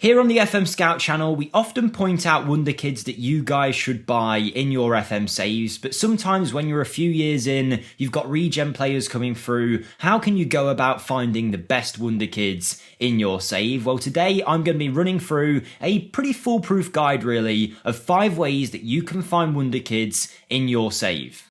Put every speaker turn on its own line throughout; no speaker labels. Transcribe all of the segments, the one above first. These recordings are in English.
Here on the FM Scout channel, we often point out Wonderkids that you guys should buy in your FM saves, but sometimes when you're a few years in, you've got regen players coming through, how can you go about finding the best Wonderkids in your save? Well, today I'm going to be running through a pretty foolproof guide really of 5 ways that you can find Wonderkids in your save.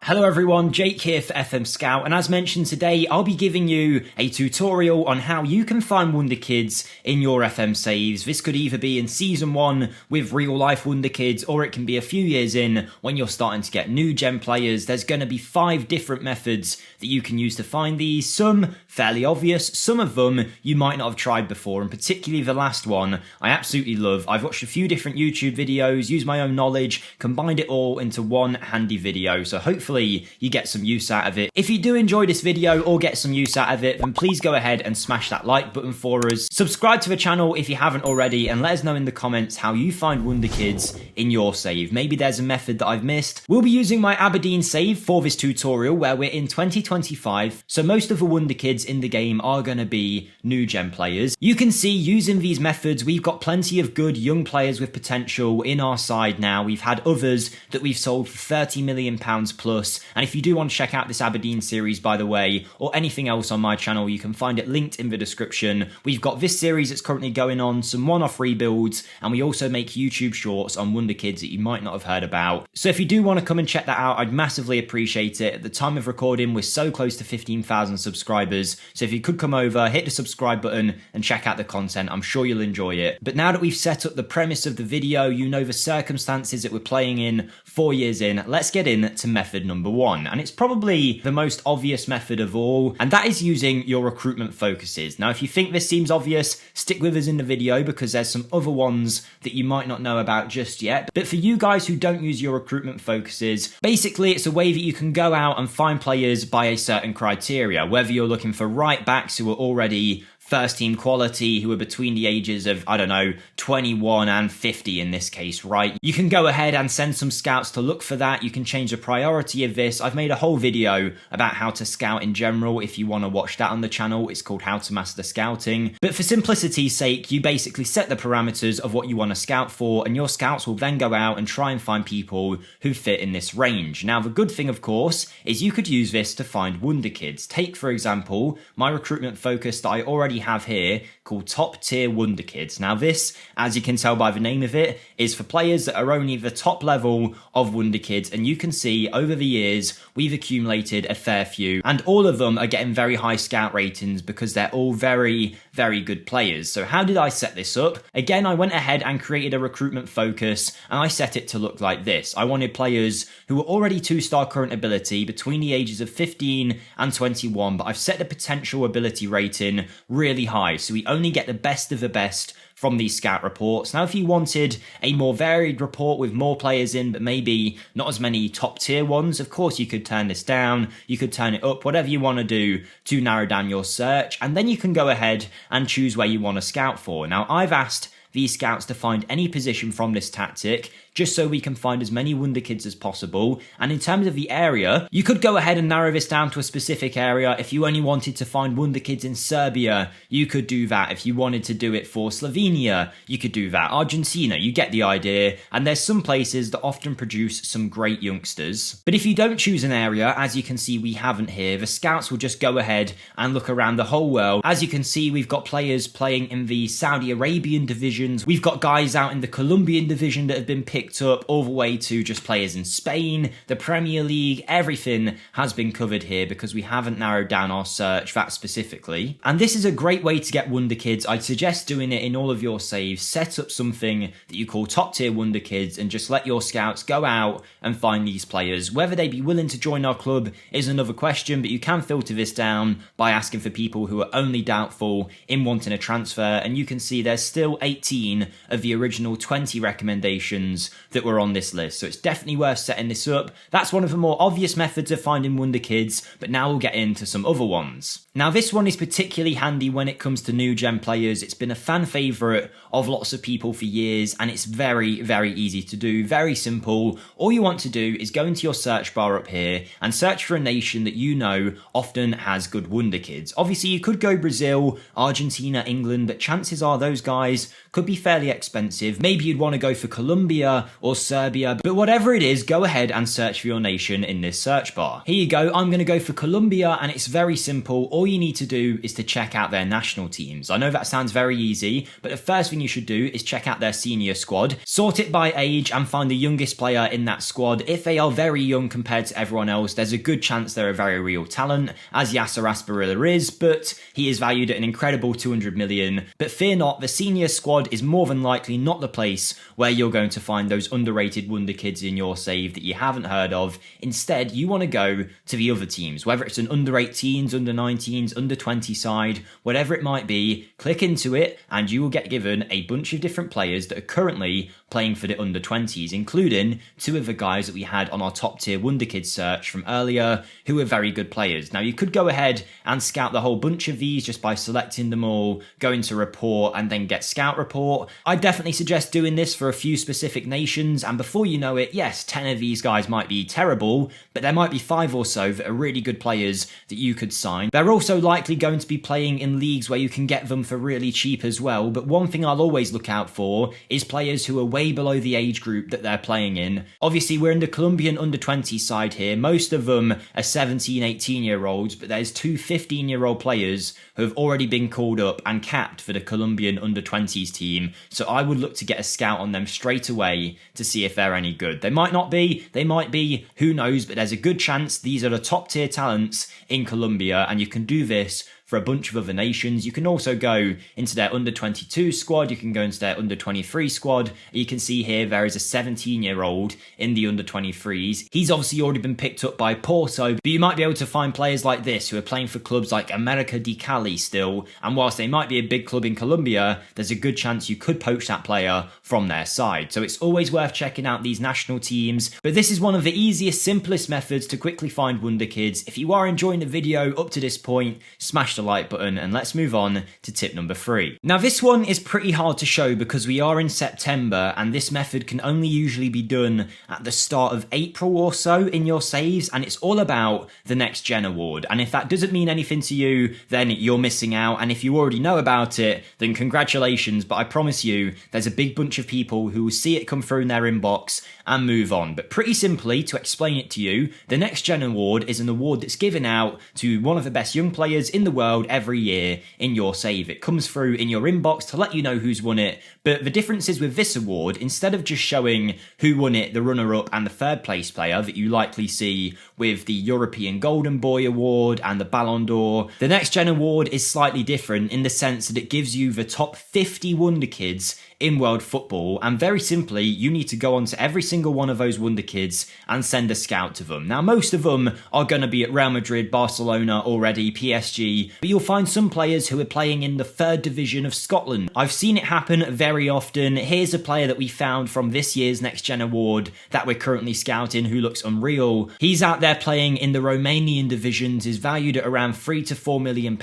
Hello everyone, Jake here for FM Scout, and as mentioned today, I'll be giving you a tutorial on how you can find Wonderkids in your FM saves. This could either be in Season 1 with real life Wonderkids, or it can be a few years in when you're starting to get new gen players. There's going to be 5 different methods that you can use to find these, some fairly obvious, some of them you might not have tried before, and particularly the last one I absolutely love. I've watched a few different YouTube videos, used my own knowledge, combined it all into one handy video, so hopefully you get some use out of it. If you do enjoy this video or get some use out of it, then please go ahead and smash that like button for us. Subscribe to the channel if you haven't already, and let us know in the comments how you find Wonderkids in your save. Maybe there's a method that I've missed. We'll be using my Aberdeen save for this tutorial where we're in 2025, so most of the Wonderkids in the game are going to be new gen players. You can see using these methods, we've got plenty of good young players with potential in our side now. We've had others that we've sold for £30 million plus. And if you do want to check out this Aberdeen series, by the way, or anything else on my channel, you can find it linked in the description. We've got this series that's currently going on, some one-off rebuilds, and we also make YouTube shorts on Wonderkids that you might not have heard about. So if you do want to come and check that out, I'd massively appreciate it. At the time of recording, we're so close to 15,000 subscribers, so if you could come over, hit the subscribe button, and check out the content, I'm sure you'll enjoy it. But now that we've set up the premise of the video, you know the circumstances that we're playing in 4 years in, let's get into method number 1. And it's probably the most obvious method of all, and that is using your recruitment focuses. Now, if you think this seems obvious, stick with us in the video because there's some other ones that you might not know about just yet. But for you guys who don't use your recruitment focuses, basically it's a way that you can go out and find players by a certain criteria, whether you're looking for right backs who are already first team quality, who are between the ages of, I don't know, 21 and 50 in this case, right? You can go ahead and send some scouts to look for that. You can change the priority of this. I've made a whole video about how to scout in general. If you want to watch that on the channel, it's called How to Master Scouting. But for simplicity's sake, you basically set the parameters of what you want to scout for, and your scouts will then go out and try and find people who fit in this range. Now, the good thing, of course, is you could use this to find Wonderkids. Take, for example, my recruitment focus that I already have here called Top Tier Wonderkids. Now this, as you can tell by the name of it, is for players that are only the top level of Wonderkids, and you can see over the years we've accumulated a fair few, and all of them are getting very high scout ratings because they're all very, very good players. So how did I set this up? Again, I went ahead and created a recruitment focus, and I set it to look like this. I wanted players who were already 2-star current ability between the ages of 15 and 21, but I've set the potential ability rating really high, so we only get the best of the best from these scout reports. Now, if you wanted a more varied report with more players in, but maybe not as many top tier ones, of course you could turn this down, you could turn it up, whatever you want to do to narrow down your search, and then you can go ahead and choose where you want to scout for. Now, I've asked these scouts to find any position from this tactic, just so we can find as many Wonderkids as possible. And in terms of the area, you could go ahead and narrow this down to a specific area. If you only wanted to find Wonderkids in Serbia, you could do that. If you wanted to do it for Slovenia, you could do that. Argentina, you get the idea. And there's some places that often produce some great youngsters. But if you don't choose an area, as you can see we haven't here, the scouts will just go ahead and look around the whole world. As you can see, we've got players playing in the Saudi Arabian divisions. We've got guys out in the Colombian division that have been picked up, all the way to just players in Spain, the Premier League. Everything has been covered here because we haven't narrowed down our search that specifically. And this is a great way to get Wonderkids. I'd suggest doing it in all of your saves. Set up something that you call Top Tier Wonderkids and just let your scouts go out and find these players. Whether they be willing to join our club is another question, but you can filter this down by asking for people who are only doubtful in wanting a transfer, and you can see there's still 18 18 of the original 20 recommendations that were on this list. So it's definitely worth setting this up. That's one of the more obvious methods of finding Wonderkids, but now we'll get into some other ones. Now this one is particularly handy when it comes to new gen players. It's been a fan favourite of lots of people for years, and it's very, very easy to do, very simple. All you want to do is go into your search bar up here and search for a nation that you know often has good Wonderkids. Obviously you could go Brazil, Argentina, England, but chances are those guys could be fairly expensive. Maybe you'd want to go for Colombia or Serbia, but whatever it is, go ahead and search for your nation in this search bar. Here you go, I'm going to go for Colombia, and it's very simple. All you need to do is to check out their national teams. I know that sounds very easy, but the first thing you should do is check out their senior squad, sort it by age and find the youngest player in that squad. If they are very young compared to everyone else, there's a good chance they're a very real talent, as Yasser Asparilla is, but he is valued at an incredible 200 million. But fear not, the senior squad is more than likely not the place where you're going to find those underrated Wonderkids in your save that you haven't heard of. Instead, you want to go to the other teams, whether it's an under 18s, under 19s, under 20 side, whatever it might be. Click into it and you will get given a bunch of different players that are currently playing for the under 20s, including two of the guys that we had on our top tier Wonderkid search from earlier, who are very good players. Now you could go ahead and scout the whole bunch of these just by selecting them all, go into report and then get scout report. I'd definitely suggest doing this for a few specific nations, and before you know it, yes, 10 of these guys might be terrible, but there might be 5 or so that are really good players that you could sign. They're also likely going to be playing in leagues where you can get them for really cheap as well, but one thing I'll always look out for is players who are way below the age group that they're playing in. Obviously we're in the Colombian under 20 side here. Most of them are 17, 18 year olds, but there's 2 15-year-old players who have already been called up and capped for the Colombian under 20s team, so I would look to get a scout on them straight away to see if they're any good. They might not be, they might be, who knows, but there's a good chance these are the top tier talents in Colombia, and you can do this for a bunch of other nations. You can also go into their under 22 squad, you can go into their under 23 squad. You can see here there is a 17-year-old in the under 23s. He's obviously already been picked up by Porto, but you might be able to find players like this who are playing for clubs like America de Cali still, and whilst they might be a big club in Colombia, there's a good chance you could poach that player from their side. So it's always worth checking out these national teams, but this is one of the easiest, simplest methods to quickly find Wonderkids. If you are enjoying the video up to this point, smash the like button and let's move on to tip number 3. Now this one is pretty hard to show because we are in September and this method can only usually be done at the start of April or so in your saves, and it's all about the Next Gen Award. And if that doesn't mean anything to you, then you're missing out, and if you already know about it, then congratulations, but I promise you there's a big bunch of people who will see it come through in their inbox and move on. But pretty simply, to explain it to you, the Next Gen Award is an award that's given out to one of the best young players in the world every year in your save. It comes through in your inbox to let you know who's won it, but the difference is with this award, instead of just showing who won it, the runner-up and the third place player that you likely see with the European Golden Boy Award and the Ballon d'Or, the Next Gen Award is slightly different in the sense that it gives you the top 50 Wonderkids in world football, and very simply you need to go on to every single one of those Wonderkids and send a scout to them. Now most of them are going to be at Real Madrid, Barcelona already, PSG, but you'll find some players who are playing in the 3rd division of Scotland. I've seen it happen very often. Here's a player that we found from this year's Next Gen Award that we're currently scouting who looks unreal. He's out there playing in the Romanian divisions, is valued at around £3 to £4 million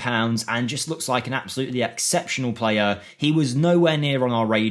and just looks like an absolutely exceptional player. He was nowhere near on our radar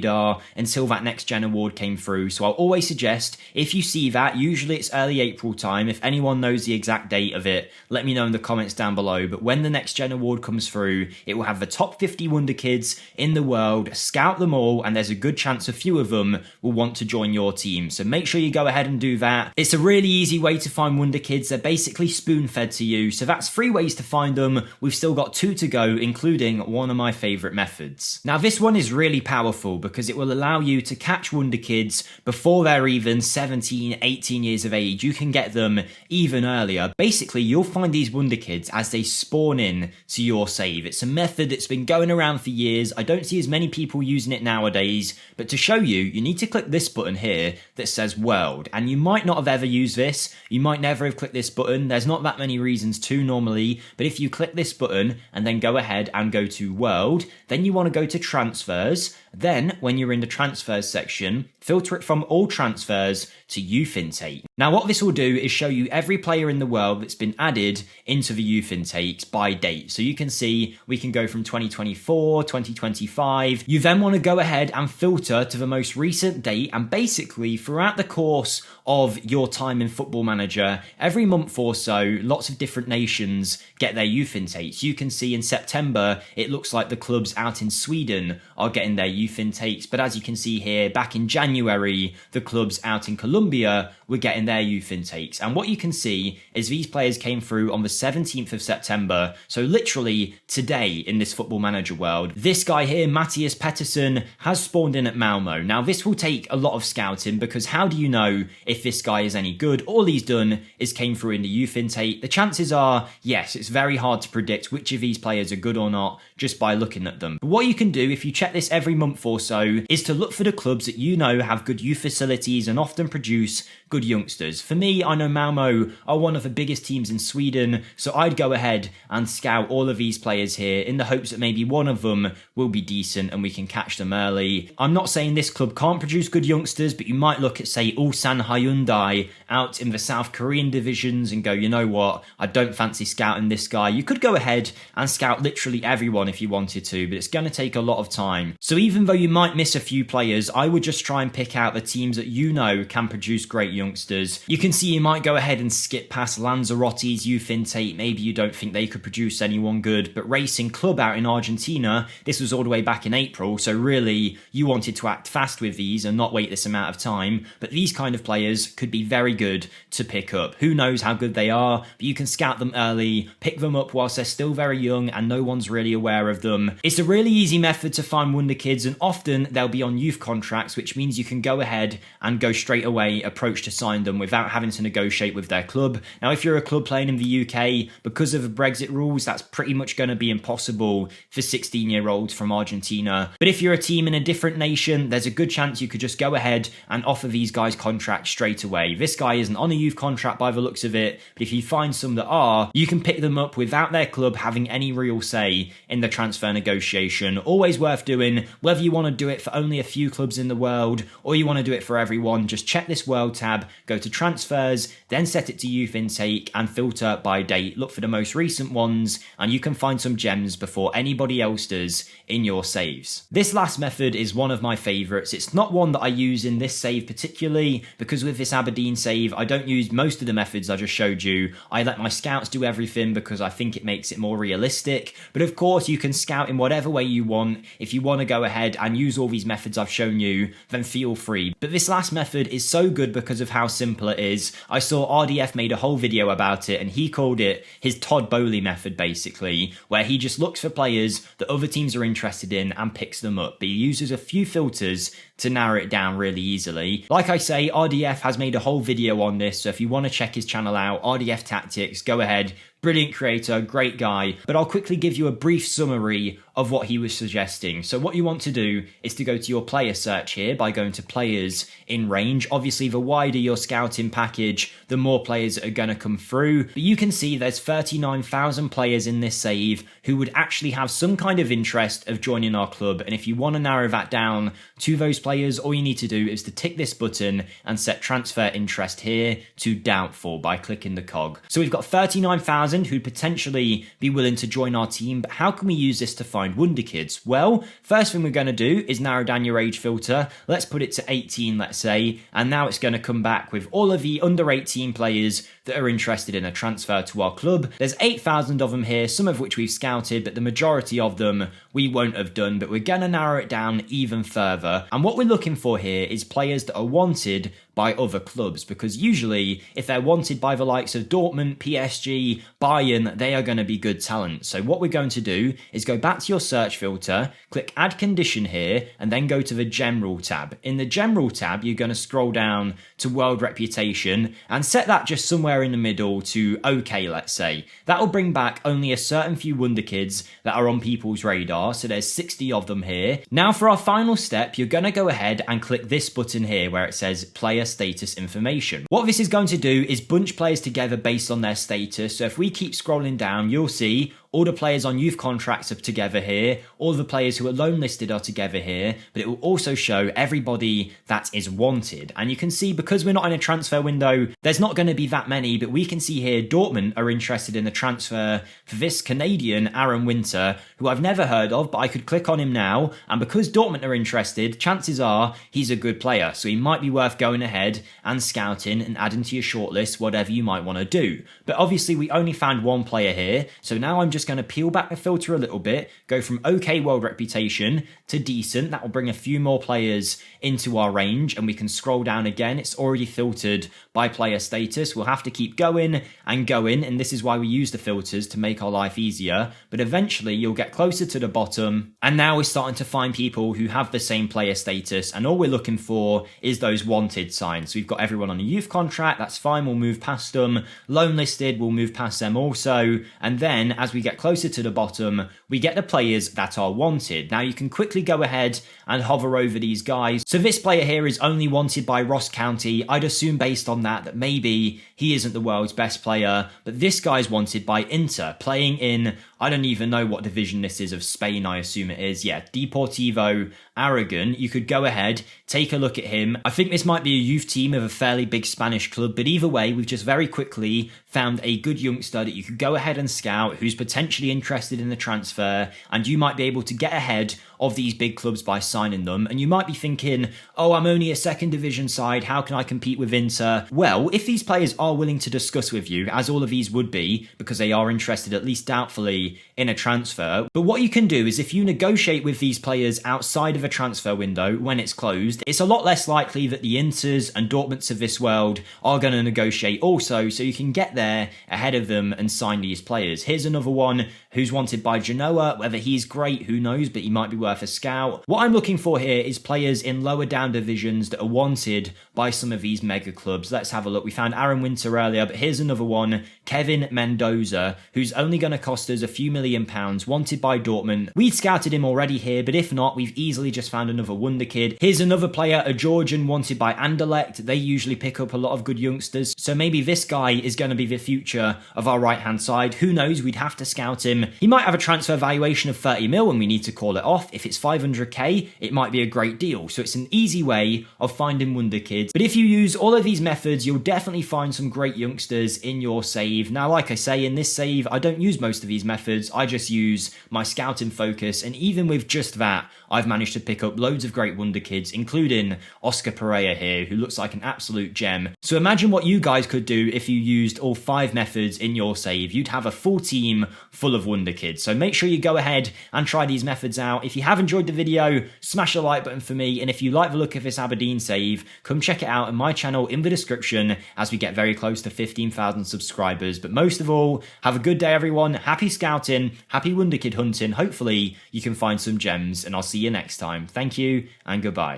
until that Next Gen Award came through, so I'll always suggest if you see that, usually it's early April time. If anyone knows the exact date of it, let me know in the comments down below, but when the Next Gen Award comes through, it will have the top 50 Wonderkids in the world. Scout them all and there's a good chance a few of them will want to join your team, so make sure you go ahead and do that. It's a really easy way to find Wonderkids. They're basically spoon-fed to you, so that's 3 ways to find them. We've still got 2 to go, including one of my favourite methods. Now this one is really powerful because it will allow you to catch Wonderkids before they're even 17, 18 years of age. You can get them even earlier. Basically, you'll find these Wonderkids as they spawn in to your save. It's a method that's been going around for years. I don't see as many people using it nowadays, but to show you, you need to click this button here that says World, and you might not have ever used this. You might never have clicked this button. There's not that many reasons to normally, but if you click this button and then go ahead and go to World, then you want to go to Transfers, then when you're in the transfers section, filter it from all transfers to youth intake. Now what this will do is show you every player in the world that's been added into the youth intakes by date. So you can see we can go from 2024, 2025. You then want to go ahead and filter to the most recent date, and basically throughout the course of your time in Football Manager, every month or so, lots of different nations get their youth intakes. You can see in September, it looks like the clubs out in Sweden are getting their youth intakes. But as you can see here, back in January, the clubs out in Colombia were getting their youth intakes. And what you can see is these players came through on the 17th of September. So literally today in this Football Manager world, this guy here, Matthias Pettersson, has spawned in at Malmo. Now this will take a lot of scouting, because how do you know if this guy is any good? All he's done is came through in the youth intake. The chances are, yes, it's very hard to predict which of these players are good or not just by looking at them. But what you can do if you check this every month or so is to look for the clubs that you know have good youth facilities and often produce good youngsters. For me, I know Malmo are one of the biggest teams in Sweden, so I'd go ahead and scout all of these players here in the hopes that maybe one of them will be decent and we can catch them early. I'm not saying this club can't produce good youngsters, but you might look at, say, Ulsan Hyundai out in the South Korean divisions and go, you know what, I don't fancy scouting this guy. You could go ahead and scout literally everyone if you wanted to, but it's going to take a lot of time. So even though you might miss a few players, I would just try and pick out the teams that you know can produce great youngsters. You can see you might go ahead and skip past Lanzarotti's youth intake. Maybe you don't think they could produce anyone good, but Racing Club out in Argentina, this was all the way back in April, so really you wanted to act fast with these and not wait this amount of time. But these kind of players could be very good to pick up. Who knows how good they are, but you can scout them early, pick them up whilst they're still very young and no one's really aware of them. It's a really easy method to find Wonderkids, and often they'll be on youth contracts, which means you can go ahead and go straight away, approach to sign them without having to negotiate with their club. Now, if you're a club playing in the UK, because of the Brexit rules, that's pretty much going to be impossible for 16-year-olds from Argentina. But if you're a team in a different nation, there's a good chance you could just go ahead and offer these guys contracts straight away. This guy isn't on a youth contract by the looks of it, but if you find some that are, you can pick them up without their club having any real say in the transfer negotiation. Always worth doing, whether you want to do it for only a few clubs in the world or you want to do it for everyone. Just check this world tab, go to transfers, then set it to youth intake and filter by date. Look for the most recent ones and you can find some gems before anybody else does in your saves. This last method is one of my favourites. It's not one that I use in this save particularly, because with this Aberdeen save I don't use most of the methods I just showed you. I let my scouts do everything because I think it makes it more realistic, but of course you can scout in whatever way you want. If you want to go ahead and use all these methods I've shown you, then feel free. But this last method is so good because of how simple it is. I saw RDF made a whole video about it and he called it his Todd Boley method basically, where he just looks for players that other teams are interested in and picks them up, but he uses a few filters to narrow it down really easily. Like I say, RDF has made a whole video on this, so if you want to check his channel out, RDF Tactics, go ahead. Brilliant creator, great guy, but I'll quickly give you a brief summary of what he was suggesting. So what you want to do is to go to your player search here by going to players in range. Obviously, the wider your scouting package, the more players are going to come through. But you can see there's 39,000 players in this save who would actually have some kind of interest of joining our club. And if you want to narrow that down to those players, all you need to do is to tick this button and set transfer interest here to doubtful by clicking the cog. So we've got 39,000 who'd potentially be willing to join our team, but how can we use this to find Wonderkids? Well, first thing we're going to do is narrow down your age filter. Let's put it to 18, let's say, and now it's going to come back with all of the under 18 players that are interested in a transfer to our club. There's 8,000 of them here, some of which we've scouted, but the majority of them we won't have done, but we're going to narrow it down even further. And what we're looking for here is players that are wanted by other clubs, because usually if they're wanted by the likes of Dortmund, PSG, Bayern, they are going to be good talent. So what we're going to do is go back to your search filter, click add condition here, and then go to the general tab. In the general tab, you're going to scroll down to world reputation and set that just somewhere in the middle to okay, let's say. That'll bring back only a certain few Wonderkids that are on people's radar, so there's 60 of them here. Now for our final step, you're going to go ahead and click this button here where it says player status information. What this is going to do is bunch players together based on their status. So if we keep scrolling down, you'll see all the players on youth contracts are together here, all the players who are loan listed are together here, but it will also show everybody that is wanted. And you can see, because we're not in a transfer window, there's not going to be that many, but we can see here Dortmund are interested in the transfer for this Canadian Aaron Winter, who I've never heard of, but I could click on him now, and because Dortmund are interested, chances are he's a good player, so he might be worth going ahead and scouting and adding to your shortlist, whatever you might want to do. But obviously we only found one player here, so now I'm just going to peel back the filter a little bit, go from okay world reputation to decent. That will bring a few more players into our range, and we can scroll down again. It's already filtered by player status. We'll have to keep going and going, and this is why we use the filters, to make our life easier. But eventually you'll get closer to the bottom, and now we're starting to find people who have the same player status, and all we're looking for is those wanted signs. So we've got everyone on a youth contract, that's fine, we'll move past them. Loan listed, we'll move past them also. And then as we get closer to the bottom, we get the players that are wanted. Now you can quickly go ahead and hover over these guys. So this player here is only wanted by Ross County. I'd assume based on that maybe he isn't the world's best player, but this guy's wanted by Inter, playing in, I don't even know what division this is of Spain, I assume it is. Yeah, Deportivo Aragon. You could go ahead, take a look at him. I think this might be a youth team of a fairly big Spanish club, but either way, we've just very quickly found a good youngster that you could go ahead and scout, who's potentially interested in the transfer, and you might be able to get ahead of these big clubs by signing them. And you might be thinking, oh, I'm only a second division side, how can I compete with Inter? Well, if these players are willing to discuss with you, as all of these would be, because they are interested, at least doubtfully, in a transfer. But what you can do is, if you negotiate with these players outside of a transfer window when it's closed, it's a lot less likely that the Inters and Dortmunds of this world are going to negotiate also, so you can get there ahead of them and sign these players. Here's another one who's wanted by Genoa. Whether he's great, who knows, but he might be worth a scout. What I'm looking for here is players in lower down divisions that are wanted by some of these mega clubs. Let's have a look. We found Aaron Winter earlier, but here's another one, Kevin Mendoza, who's only going to cost us a few £1,000,000, wanted by Dortmund. We'd scouted him already here, but if not, we've easily just found another Wonderkid. Here's another player, a Georgian, wanted by Anderlecht. They usually pick up a lot of good youngsters, so maybe this guy is going to be the future of our right hand side. Who knows, we'd have to scout him. He might have a transfer valuation of 30 mil and we need to call it off. If it's 500k, it might be a great deal. So it's an easy way of finding Wonderkids. But if you use all of these methods, you'll definitely find some great youngsters in your save. Now, like I say, in this save, I don't use most of these methods. I just use my scouting focus. And even with just that, I've managed to pick up loads of great Wonderkids, including Oscar Pereira here, who looks like an absolute gem. So imagine what you guys could do if you used all 5 methods in your save. You'd have a full team full of Wonderkids. So make sure you go ahead and try these methods out. If you have enjoyed the video, smash the like button for me. And if you like the look of this Aberdeen save, come check it out on my channel in the description as we get very close to 15,000 subscribers. But most of all, have a good day, everyone. Happy scouting, happy Wonderkid hunting. Hopefully you can find some gems, and I'll see you next time. Thank you and goodbye.